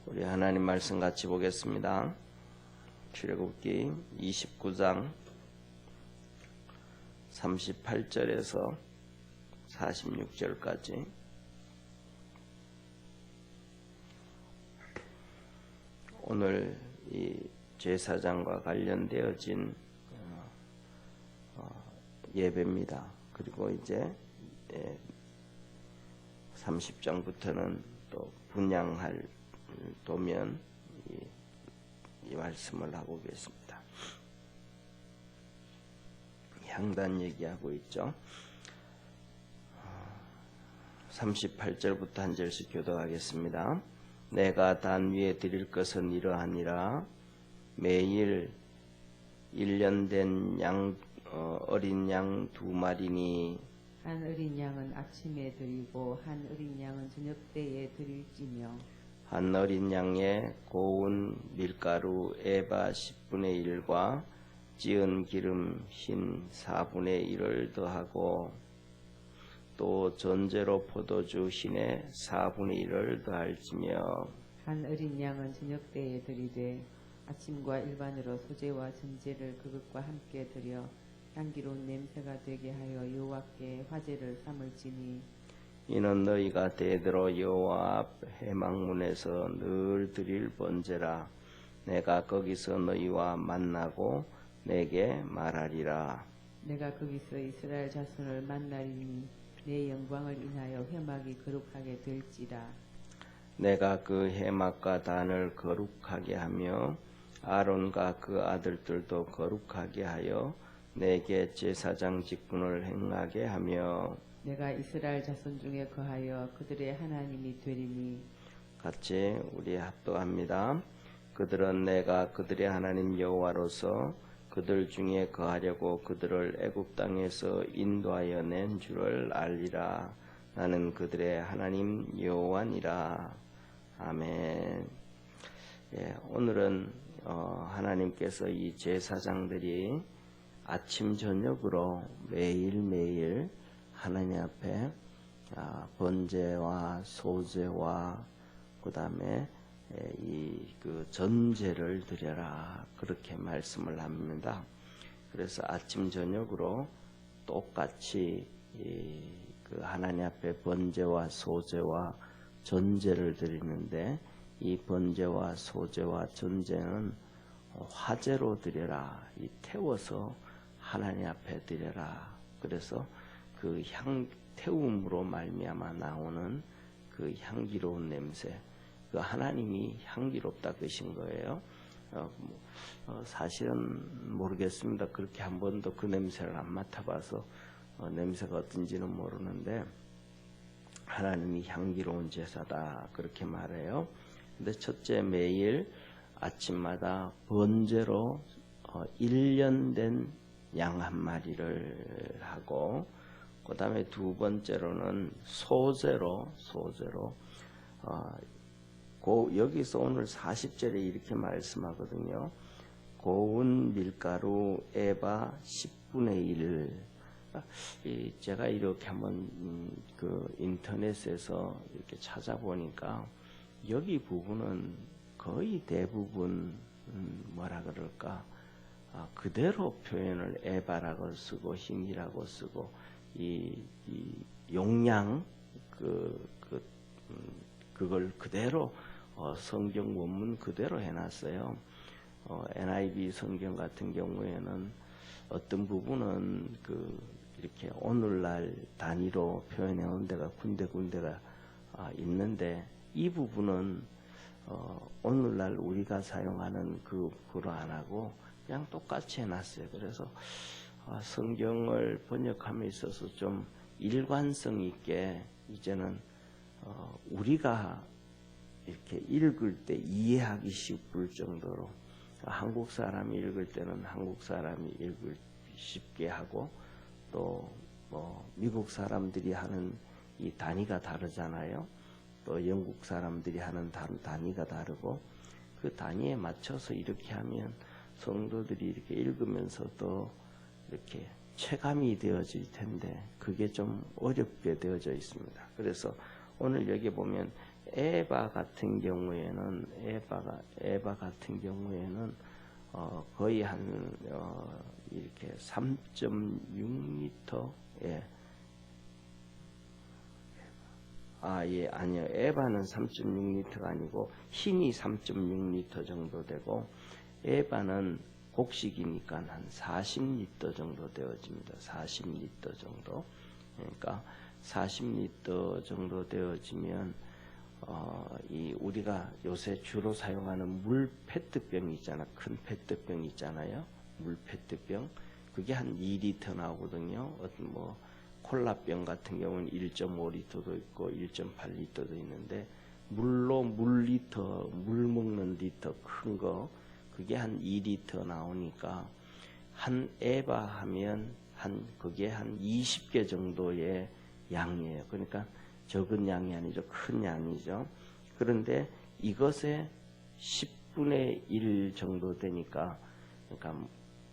우리 하나님 말씀 같이 보겠습니다. 출애굽기 29장 38절에서 46절까지 오늘 이 제사장과 관련되어진 예배입니다. 그리고 이제 30장부터는 또 분향할 도면 이 말씀을 하고 계십니다. 향단 얘기하고 있죠. 38절부터 한 절씩 교독하겠습니다. 내가 단 위에 드릴 것은 이러하니라. 매일 1년 된 어린 양 2마리니 한 어린 양은 아침에 드리고 한 어린 양은 저녁 때에 드릴지며 한 어린 양에 고운 밀가루 에바 10분의 1과 찌은 기름 흰 4분의 1을 더하고 또 전제로 포도주 흰의 4분의 1을 더할지며 한 어린 양은 저녁 때에 드리되 아침과 일반으로 소제와 전제를 그것과 함께 드려 향기로운 냄새가 되게 하여 여호와께 화제를 삼을지니 이는 너희가 대대로 여호와 앞 회막문에서 늘 드릴 번제라. 내가 거기서 너희와 만나고 내게 말하리라. 내가 거기서 이스라엘 자손을 만나리니 내 영광을 인하여 회막이 거룩하게 될지라. 내가 그 회막과 단을 거룩하게 하며 아론과 그 아들들도 거룩하게 하여 내게 제사장 직분을 행하게 하며 내가 이스라엘 자손 중에 거하여 그들의 하나님이 되리니 같이 우리 합독합니다. 그들은 내가 그들의 하나님 여호와로서 그들 중에 거하려고 그들을 애굽 땅에서 인도하여 낸 줄을 알리라. 나는 그들의 하나님 여호와니라. 아멘. 오늘은 하나님께서 이 제사장들이 아침 저녁으로 매일매일 하나님 앞에 번제와 소제와 그 다음에 그 전제를 드려라 그렇게 말씀을 합니다. 그래서 아침 저녁으로 똑같이 그 하나님 앞에 번제와 소제와 전제를 드리는데 이 번제와 소제와 전제는 화제로 드려라. 이 태워서 하나님 앞에 드려라. 그래서 그 태움으로 말미암아 나오는 그 향기로운 냄새, 그 하나님이 향기롭다 그신 거예요. 사실은 모르겠습니다. 그렇게 한 번도 그 냄새를 안 맡아봐서 냄새가 어떤지는 모르는데 하나님이 향기로운 제사다 그렇게 말해요. 근데 첫째, 매일 아침마다 번제로 1년 된 양 한 마리를 하고 그 다음에 두 번째로는 소제로 여기서 오늘 40절에 이렇게 말씀하거든요. 고운 밀가루 에바 10분의 1. 제가 이렇게 한번 그 인터넷에서 이렇게 찾아보니까 여기 부분은 거의 대부분 뭐라 그럴까 그대로 표현을 에바라고 쓰고 흰이라고 쓰고 이 용량 그걸 그대로 성경 원문 그대로 해놨어요. NIV 성경 같은 경우에는 어떤 부분은 이렇게 오늘날 단위로 표현해 온 데가 군데군데가 있는데 이 부분은 오늘날 우리가 사용하는 그거로 안 하고 그냥 똑같이 해놨어요. 그래서 성경을 번역함에 있어서 좀 일관성 있게 이제는 우리가 이렇게 읽을 때 이해하기 쉽을 정도로 한국 사람이 읽을 때는 한국 사람이 읽을 쉽게 하고 또 미국 사람들이 하는 이 단위가 다르잖아요. 또 영국 사람들이 하는 단위가 다르고 그 단위에 맞춰서 이렇게 하면 성도들이 이렇게 읽으면서도 이렇게 체감이 되어질 텐데 그게 좀 어렵게 되어져 있습니다. 그래서 오늘 여기 보면 에바 같은 경우에는 거의 한 이렇게 3.6m 아니요. 에바는 3.6L가 아니고 흰이 3.6L 정도 되고 에바는 곡식이니까 한 40L 정도 되어집니다. 40L 정도. 그러니까 40L 정도 되어지면 이 우리가 요새 주로 사용하는 물 페트병 있잖아. 큰 페트병 있잖아요. 물 페트병. 그게 한 2L 나오거든요. 어떤 뭐 콜라병 같은 경우는 1.5L도 있고 1.8L도 있는데 물로 물 먹는 리터 큰 거 그게 한 2L 나오니까 한 에바 하면 그게 한 20개 정도의 양이에요. 그러니까 적은 양이 아니죠. 큰 양이죠. 그런데 이것의 10분의 1 정도 되니까 그러니까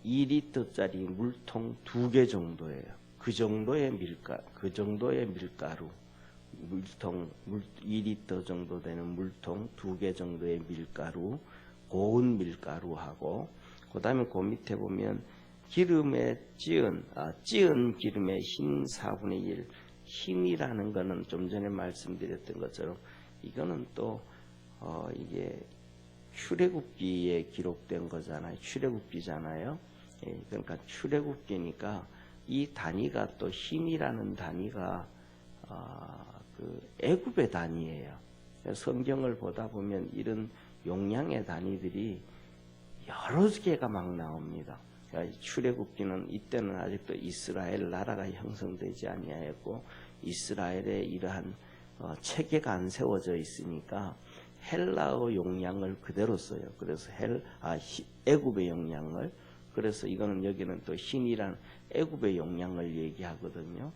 2L짜리 물통 2개 정도예요. 그 정도의 밀가루, 2L 정도 되는 물통 2개 정도의 밀가루, 고운 밀가루하고, 그 다음에 그 밑에 보면 기름에 찌은 기름의 흰 4분의 1. 흰이라는 거는 좀 전에 말씀드렸던 것처럼 이거는 또 이게 출애굽기에 기록된 거잖아요. 출애굽기잖아요. 그러니까 출애굽기니까 이 단위가 또 흰이라는 단위가 그 애굽의 단위예요. 성경을 보다 보면 이런 용량의 단위들이 여러 개가 막 나옵니다. 그러니까 출애굽기는 이때는 아직도 이스라엘 나라가 형성되지 아니하였고 이스라엘의 이러한 체계가 안 세워져 있으니까 헬라어 용량을 그대로 써요. 그래서 애굽의 용량을, 그래서 이거는 여기는 또 흰이란 애굽의 용량을 얘기하거든요.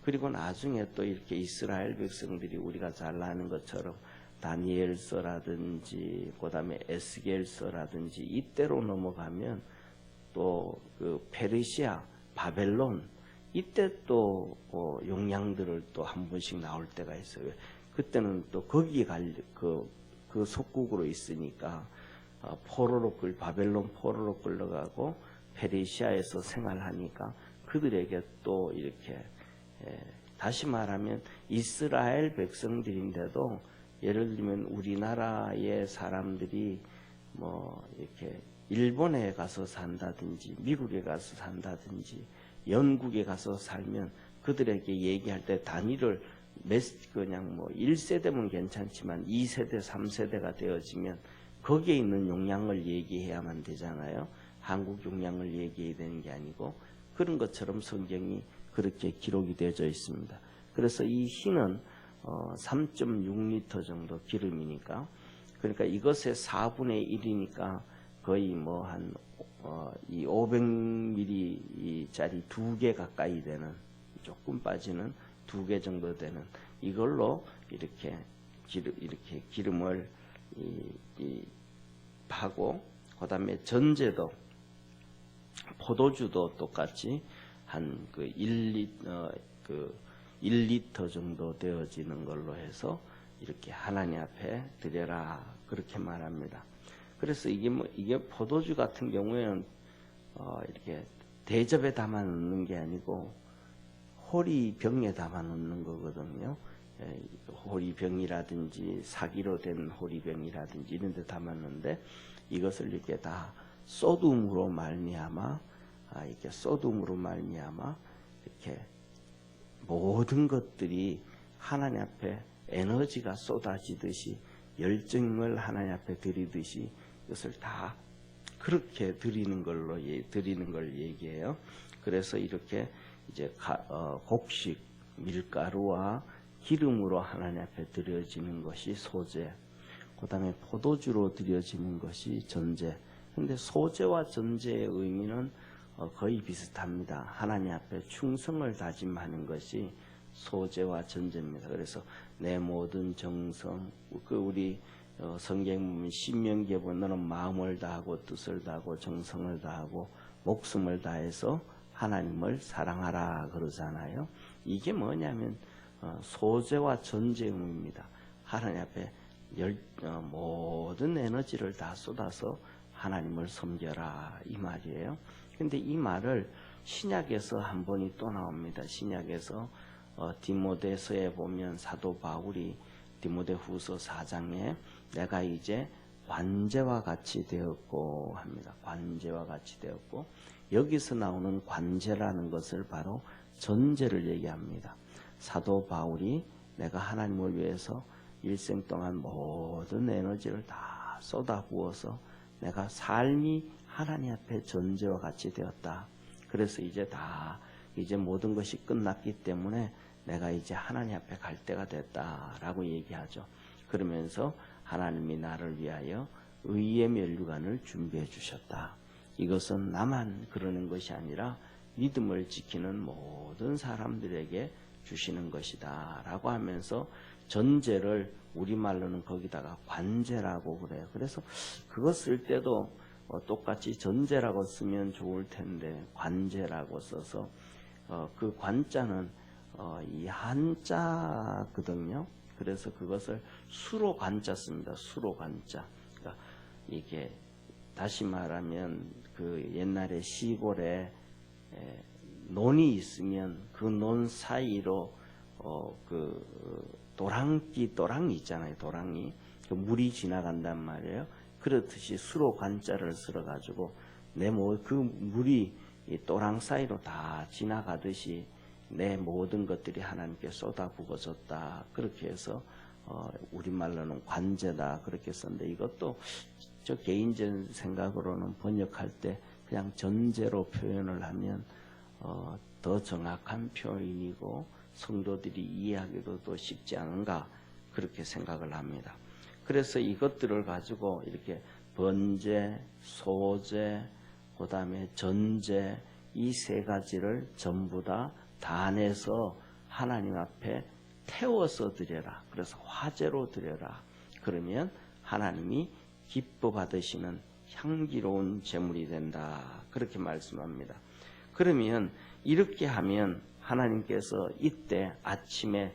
그리고 나중에 또 이렇게 이스라엘 백성들이 우리가 잘 아는 것처럼 다니엘서라든지 그다음에 에스겔서라든지 이때로 넘어가면 또 그 페르시아, 바벨론 이때 또 용량들을 또 한 번씩 나올 때가 있어요. 그때는 또 거기에 그 속국으로 있으니까 바벨론 포로로 끌려가고 페르시아에서 생활하니까 그들에게 또 이렇게 다시 말하면 이스라엘 백성들인데도 예를 들면 우리나라의 사람들이 뭐 이렇게 일본에 가서 산다든지 미국에 가서 산다든지 영국에 가서 살면 그들에게 얘기할 때 단위를 그냥 뭐 1세대면 괜찮지만 2세대, 3세대가 되어지면 거기에 있는 용량을 얘기해야만 되잖아요. 한국 용량을 얘기해야 되는 게 아니고 그런 것처럼 성경이 그렇게 기록이 되어져 있습니다. 그래서 이 흰은 3.6L 정도 기름이니까, 그러니까 이것의 4분의 1이니까 거의 뭐 한 이 500ml짜리 2개 가까이 되는, 조금 빠지는 2개 정도 되는 이걸로 이렇게 기름을 하고, 그 다음에 전제도 포도주도 똑같이 한 그 1리터 정도 되어지는 걸로 해서 이렇게 하나님 앞에 드려라, 그렇게 말합니다. 그래서 이게 포도주 같은 경우에는 이렇게 대접에 담아 놓는 게 아니고 호리병에 담아 놓는 거거든요. 호리병이라든지 사기로 된 호리병이라든지 이런 데 담았는데, 이것을 이렇게 다 쏟음으로 말미암아 이렇게 모든 것들이 하나님 앞에 에너지가 쏟아지듯이, 열정을 하나님 앞에 드리듯이 이것을 다 그렇게 드리는 걸 얘기해요. 그래서 이렇게 이제 곡식, 밀가루와 기름으로 하나님 앞에 드려지는 것이 소제, 그 다음에 포도주로 드려지는 것이 전제. 근데 소제와 전제의 의미는 거의 비슷합니다. 하나님 앞에 충성을 다짐하는 것이 소제와 전제입니다. 그래서 내 모든 정성, 우리 성경 보면 신명기에 보면 너는 마음을 다하고 뜻을 다하고 정성을 다하고 목숨을 다해서 하나님을 사랑하라 그러잖아요. 이게 뭐냐면 소제와 전제의 의미입니다. 하나님 앞에 모든 에너지를 다 쏟아서 하나님을 섬겨라 이 말이에요. 근데 이 말을 신약에서 한 번이 또 나옵니다. 신약에서 디모데서에 보면 사도 바울이 디모데후서 4장에 내가 이제 관제와 같이 되었고 합니다. 관제와 같이 되었고, 여기서 나오는 관제라는 것을 바로 전제를 얘기합니다. 사도 바울이 내가 하나님을 위해서 일생 동안 모든 에너지를 다 쏟아부어서 내가 삶이 하나님 앞에 전제와 같이 되었다. 그래서 이제 모든 것이 끝났기 때문에 내가 이제 하나님 앞에 갈 때가 됐다라고 얘기하죠. 그러면서 하나님이 나를 위하여 의의 면류관을 준비해 주셨다. 이것은 나만 그러는 것이 아니라 믿음을 지키는 모든 사람들에게 주시는 것이다 라고 하면서 전제를 우리말로는 거기다가 관제라고 그래요. 그래서 그거 쓸 때도 똑같이 전제라고 쓰면 좋을 텐데 관제라고 써서 그 관자는 이 한자거든요. 그래서 그것을 수로 관자 씁니다. 수로 관자. 그러니까 이게 다시 말하면 그 옛날에 시골에 논이 있으면 그 논 사이로 그 도랑이 있잖아요. 도랑이 그 물이 지나간단 말이에요. 그렇듯이 수로 관자를 쓸어 가지고 그 물이 이 도랑 사이로 다 지나가듯이 내 모든 것들이 하나님께 쏟아부어졌다. 그렇게 해서 우리말로는 관제다 그렇게 썼는데, 이것도 저 개인적인 생각으로는 번역할 때 그냥 전제로 표현을 하면 더 정확한 표현이고 성도들이 이해하기도 더 쉽지 않은가 그렇게 생각을 합니다. 그래서 이것들을 가지고 이렇게 번제, 소제, 그 다음에 전제, 이 세 가지를 전부 다 내서 하나님 앞에 태워서 드려라. 그래서 화제로 드려라. 그러면 하나님이 기뻐 받으시는 향기로운 제물이 된다. 그렇게 말씀합니다. 그러면 이렇게 하면 하나님께서 이때 아침에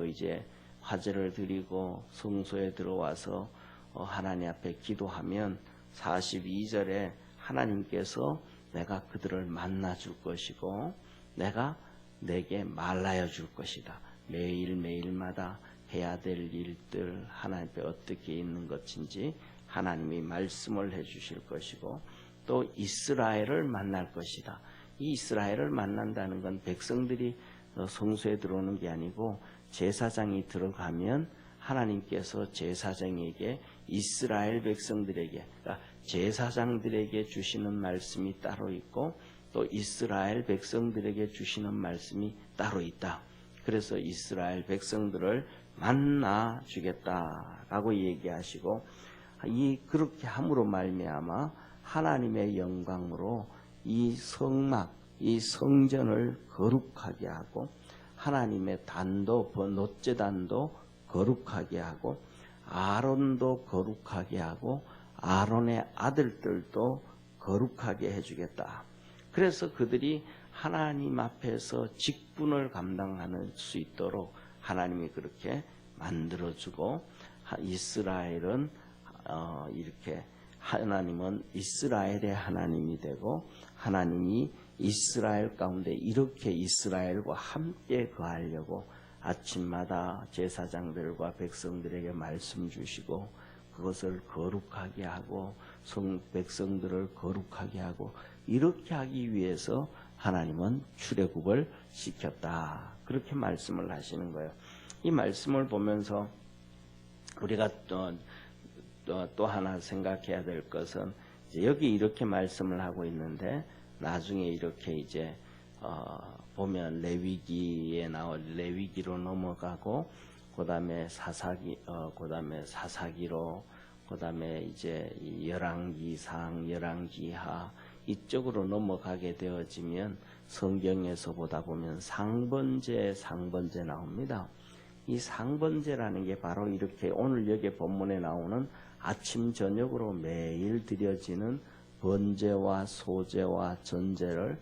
이제 화제를 드리고 성소에 들어와서 하나님 앞에 기도하면 42절에 하나님께서 내가 그들을 만나 줄 것이고 내가 내게 말라여 줄 것이다. 매일매일마다 해야 될 일들 하나님 앞에 어떻게 있는 것인지 하나님이 말씀을 해 주실 것이고 또 이스라엘을 만날 것이다. 이 이스라엘을 만난다는 건 백성들이 성소에 들어오는 게 아니고 제사장이 들어가면 하나님께서 제사장에게 이스라엘 백성들에게, 그러니까 제사장들에게 주시는 말씀이 따로 있고 또 이스라엘 백성들에게 주시는 말씀이 따로 있다. 그래서 이스라엘 백성들을 만나 주겠다라고 얘기하시고, 그렇게 함으로 말미암아 하나님의 영광으로 이 성막, 이 성전을 거룩하게 하고 하나님의 단도, 놋제단도 거룩하게 하고 아론도 거룩하게 하고 아론의 아들들도 거룩하게 해주겠다. 그래서 그들이 하나님 앞에서 직분을 감당할 수 있도록 하나님이 그렇게 만들어주고, 이스라엘은 이렇게 하나님은 이스라엘의 하나님이 되고 하나님이 이스라엘 가운데 이렇게 이스라엘과 함께 거하려고 아침마다 제사장들과 백성들에게 말씀 주시고 그것을 거룩하게 하고 백성들을 거룩하게 하고 이렇게 하기 위해서 하나님은 출애굽을 시켰다. 그렇게 말씀을 하시는 거예요. 이 말씀을 보면서 우리가 또 하나 생각해야 될 것은 여기 이렇게 말씀을 하고 있는데 나중에 이렇게 이제 보면 레위기에 나올 레위기로 넘어가고 그다음에 사사기로 그다음에 이제 열왕기상, 열왕기하 이쪽으로 넘어가게 되어지면 성경에서 보다 보면 상번제 나옵니다. 이 상번제라는 게 바로 이렇게 오늘 여기 본문에 나오는 아침 저녁으로 매일 드려지는 번제와 소제와 전제를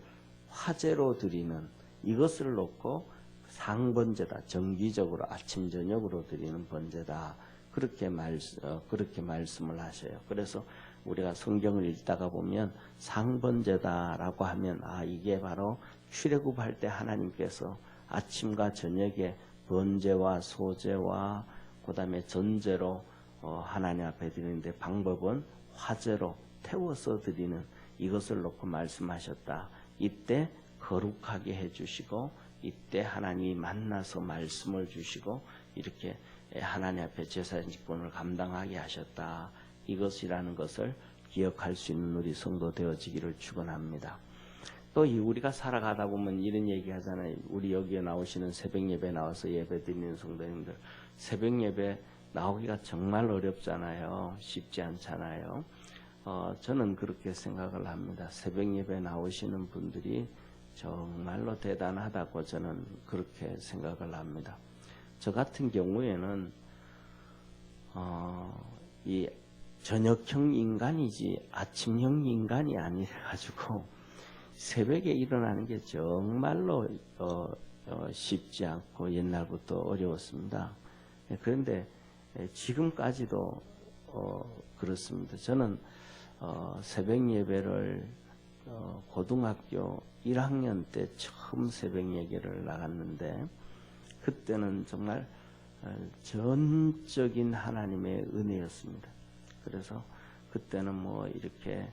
화제로 드리는 이것을 놓고 상번제다. 정기적으로 아침 저녁으로 드리는 번제다. 그렇게 말씀을 하셔요. 그래서 우리가 성경을 읽다가 보면 상번제다라고 하면 이게 바로 출애굽할 때 하나님께서 아침과 저녁에 번제와 소제와 그다음에 전제로 하나님 앞에 드리는데 방법은 화제로 태워서 드리는 이것을 놓고 말씀하셨다. 이때 거룩하게 해주시고 이때 하나님이 만나서 말씀을 주시고 이렇게 하나님 앞에 제사직분을 감당하게 하셨다. 이것이라는 것을 기억할 수 있는 우리 성도 되어지기를 축원합니다. 또 우리가 살아가다 보면 이런 얘기 하잖아요. 우리 여기에 나오시는 새벽 예배 나와서 예배 드리는 성도님들, 새벽 예배 나오기가 정말 어렵잖아요. 쉽지 않잖아요. 저는 그렇게 생각을 합니다. 새벽 예배 나오시는 분들이 정말로 대단하다고 저는 그렇게 생각을 합니다. 저 같은 경우에는 이 저녁형 인간이지 아침형 인간이 아니라가지고 새벽에 일어나는 게 정말로 쉽지 않고 옛날부터 어려웠습니다. 그런데 지금까지도 그렇습니다. 저는 새벽 예배를 고등학교 1학년 때 처음 새벽 예배를 나갔는데 그때는 정말 전적인 하나님의 은혜였습니다. 그래서 그때는 뭐 이렇게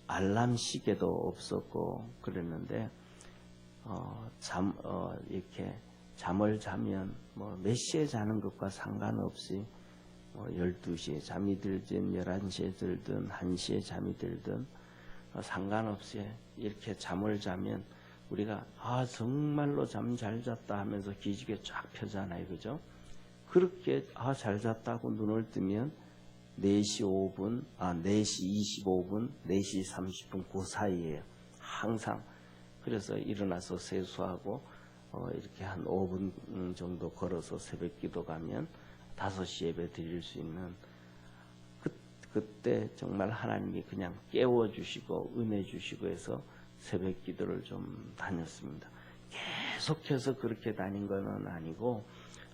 알람 시계도 없었고 그랬는데 이렇게 잠을 자면 뭐 몇 시에 자는 것과 상관없이 12시에 잠이 들든 11시에 들든 1시에 잠이 들든 상관없이 이렇게 잠을 자면 우리가 정말로 잠 잘 잤다 하면서 기지개 쫙 펴잖아요. 그죠? 그렇게 잘 잤다고 눈을 뜨면 4시 5분, 4시 25분, 4시 30분 그 사이에요. 항상. 그래서 일어나서 세수하고 이렇게 한 5분 정도 걸어서 새벽 기도 가면 5시 예배 드릴 수 있는 그때 정말 하나님이 그냥 깨워주시고 은혜 주시고 해서 새벽 기도를 좀 다녔습니다. 계속해서 그렇게 다닌 건 아니고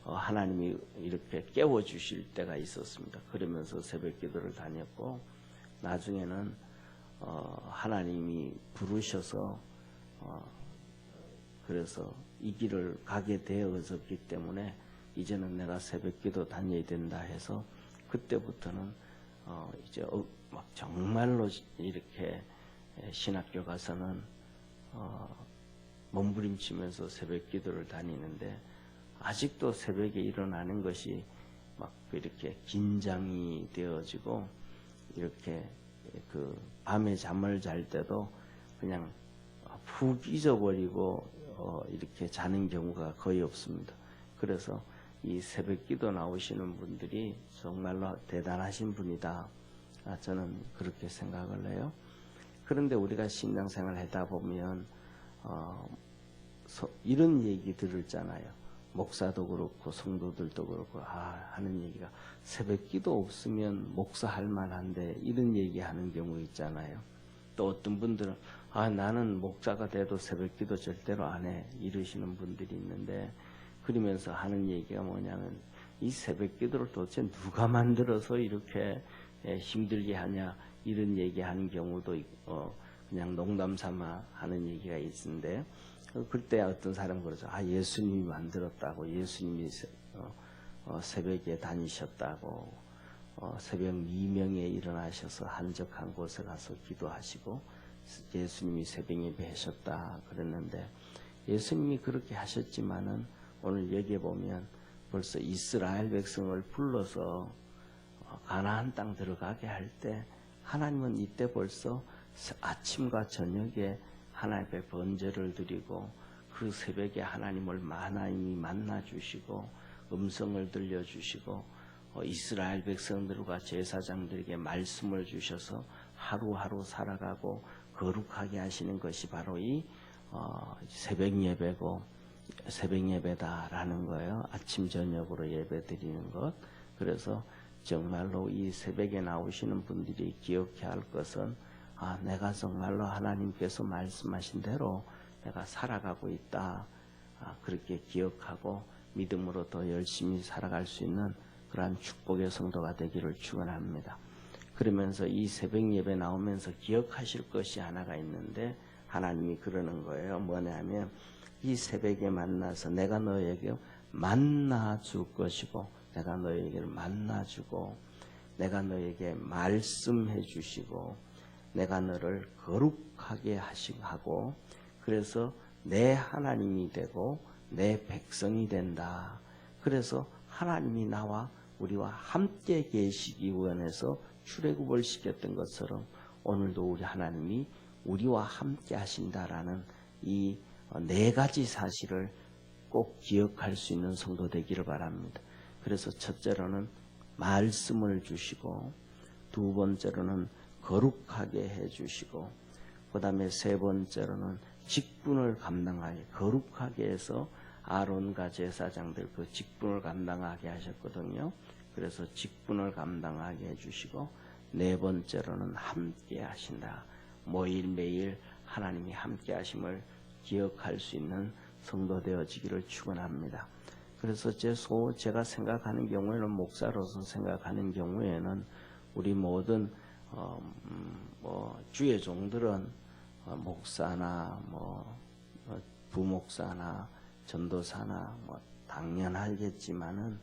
하나님이 이렇게 깨워주실 때가 있었습니다. 그러면서 새벽 기도를 다녔고 나중에는 하나님이 부르셔서 그래서 이 길을 가게 되어졌기 때문에 이제는 내가 새벽 기도 다녀야 된다 해서 그때부터는 이제 막 정말로 이렇게 신학교 가서는 몸부림치면서 새벽 기도를 다니는데 아직도 새벽에 일어나는 것이 막 이렇게 긴장이 되어지고 이렇게 그 밤에 잠을 잘 때도 그냥 푹 잊어버리고 이렇게 자는 경우가 거의 없습니다. 그래서 이 새벽 기도 나오시는 분들이 정말로 대단하신 분이다. 저는 그렇게 생각을 해요. 그런데 우리가 신앙생활 하다 보면 이런 얘기 들었잖아요. 목사도 그렇고 성도들도 그렇고 하는 얘기가 새벽 기도 없으면 목사할 만한데 이런 얘기하는 경우 있잖아요. 또 어떤 분들은 나는 목사가 돼도 새벽 기도 절대로 안 해 이러시는 분들이 있는데 그러면서 하는 얘기가 뭐냐면 이 새벽 기도를 도대체 누가 만들어서 이렇게 힘들게 하냐 이런 얘기하는 경우도 그냥 농담 삼아 하는 얘기가 있는데 그때 어떤 사람 그러죠. 예수님이 만들었다고 예수님이 새벽에 다니셨다고 새벽 미명에 일어나셔서 한적한 곳에 가서 기도하시고 예수님이 새벽 예배 하셨다 그랬는데 예수님이 그렇게 하셨지만은 오늘 여기에 보면 벌써 이스라엘 백성을 불러서 가나안 땅 들어가게 할 때 하나님은 이때 벌써 아침과 저녁에 하나님 앞에 번제를 드리고 그 새벽에 하나님을 많이 만나 주시고 음성을 들려주시고 이스라엘 백성들과 제사장들에게 말씀을 주셔서 하루하루 살아가고 거룩하게 하시는 것이 바로 이 새벽 예배고 새벽 예배다라는 거예요. 아침 저녁으로 예배 드리는 것. 그래서 정말로 이 새벽에 나오시는 분들이 기억해야 할 것은 내가 정말로 하나님께서 말씀하신 대로 내가 살아가고 있다. 그렇게 기억하고 믿음으로 더 열심히 살아갈 수 있는 그러한 축복의 성도가 되기를 축원합니다. 그러면서 이 새벽 예배 나오면서 기억하실 것이 하나가 있는데 하나님이 그러는 거예요. 뭐냐면 이 새벽에 만나서 내가 너에게 만나 줄 것이고 내가 너에게 만나 주고 내가 너에게 말씀해 주시고 내가 너를 거룩하게 하고 그래서 내 하나님이 되고 내 백성이 된다. 그래서 하나님이 나와 우리와 함께 계시기 원해서 출애굽을 시켰던 것처럼 오늘도 우리 하나님이 우리와 함께 하신다라는 이 네 가지 사실을 꼭 기억할 수 있는 성도 되기를 바랍니다. 그래서 첫째로는 말씀을 주시고 두 번째로는 거룩하게 해주시고 그 다음에 세 번째로는 직분을 감당하게 거룩하게 해서 아론과 제사장들 그 직분을 감당하게 하셨거든요. 그래서 직분을 감당하게 해주시고 네 번째로는 함께 하신다. 매일매일 하나님이 함께 하심을 기억할 수 있는 성도 되어지기를 축원합니다. 그래서 제가 생각하는 경우에는 목사로서 생각하는 경우에는 우리 모든 주의 종들은 목사나 부목사나 전도사나 당연하겠지만은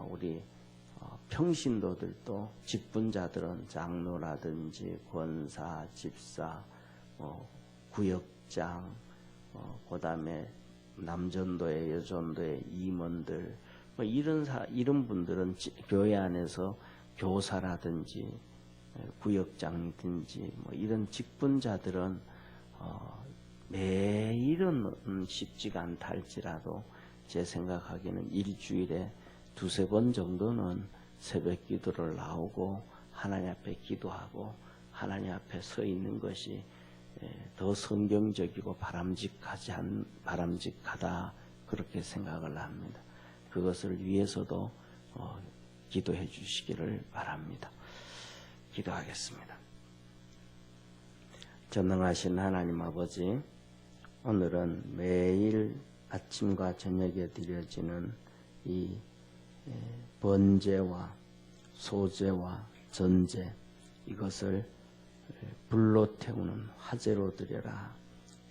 우리 평신도들도 직분자들은 장로라든지 권사, 집사, 구역장, 그다음에 남전도회, 여전도회 임원들 이런 분들은 교회 안에서 교사라든지 구역장이든지 이런 직분자들은 매일은 쉽지가 않다 할지라도 제 생각하기에는 일주일에 두세 번 정도는 새벽 기도를 나오고 하나님 앞에 기도하고 하나님 앞에 서 있는 것이 더 성경적이고 바람직하다 그렇게 생각을 합니다. 그것을 위해서도 기도해 주시기를 바랍니다. 기도하겠습니다. 전능하신 하나님 아버지, 오늘은 매일 아침과 저녁에 드려지는 이 번제와 소제와 전제 이것을 불로 태우는 화제로 드려라.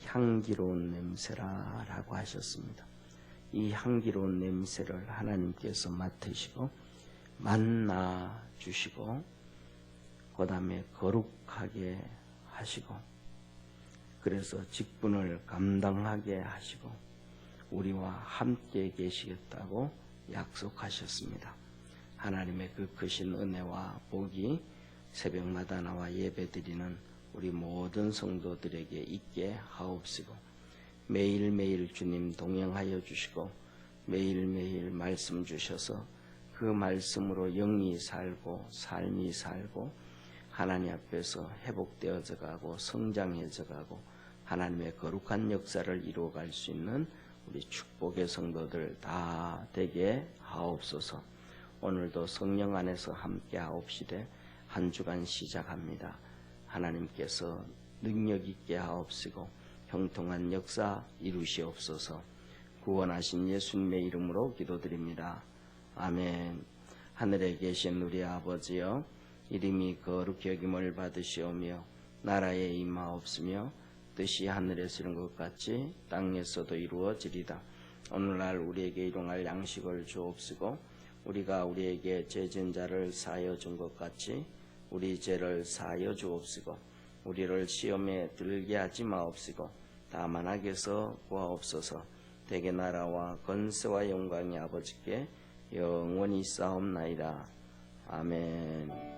향기로운 냄새라 라고 하셨습니다. 이 향기로운 냄새를 하나님께서 맡으시고 만나 주시고 그 다음에 거룩하게 하시고 그래서 직분을 감당하게 하시고 우리와 함께 계시겠다고 약속하셨습니다. 하나님의 그 크신 은혜와 복이 새벽마다 나와 예배드리는 우리 모든 성도들에게 있게 하옵시고 매일매일 주님 동행하여 주시고 매일매일 말씀 주셔서 그 말씀으로 영이 살고 삶이 살고 하나님 앞에서 회복되어져 가고 성장해져 가고 하나님의 거룩한 역사를 이루어갈 수 있는 우리 축복의 성도들 다 되게 하옵소서. 오늘도 성령 안에서 함께 하옵시되 한 주간 시작합니다. 하나님께서 능력 있게 하옵시고 형통한 역사 이루시옵소서. 구원하신 예수님의 이름으로 기도드립니다. 아멘. 하늘에 계신 우리 아버지여, 이름이 거룩히 여김을 받으시오며 나라에 임하옵시며 뜻이 하늘에서 이룬 것 같이 땅에서도 이루어지리다. 오늘날 우리에게 일용할 양식을 주옵시고 우리가 우리에게 죄진 자를 사하여 준 것 같이 우리 죄를 사하여 주옵시고 우리를 시험에 들게 하지 마옵시고 다만 악에서 구하옵소서. 대개 나라와 권세와 영광이 아버지께 영원히 싸움나이다. 아멘.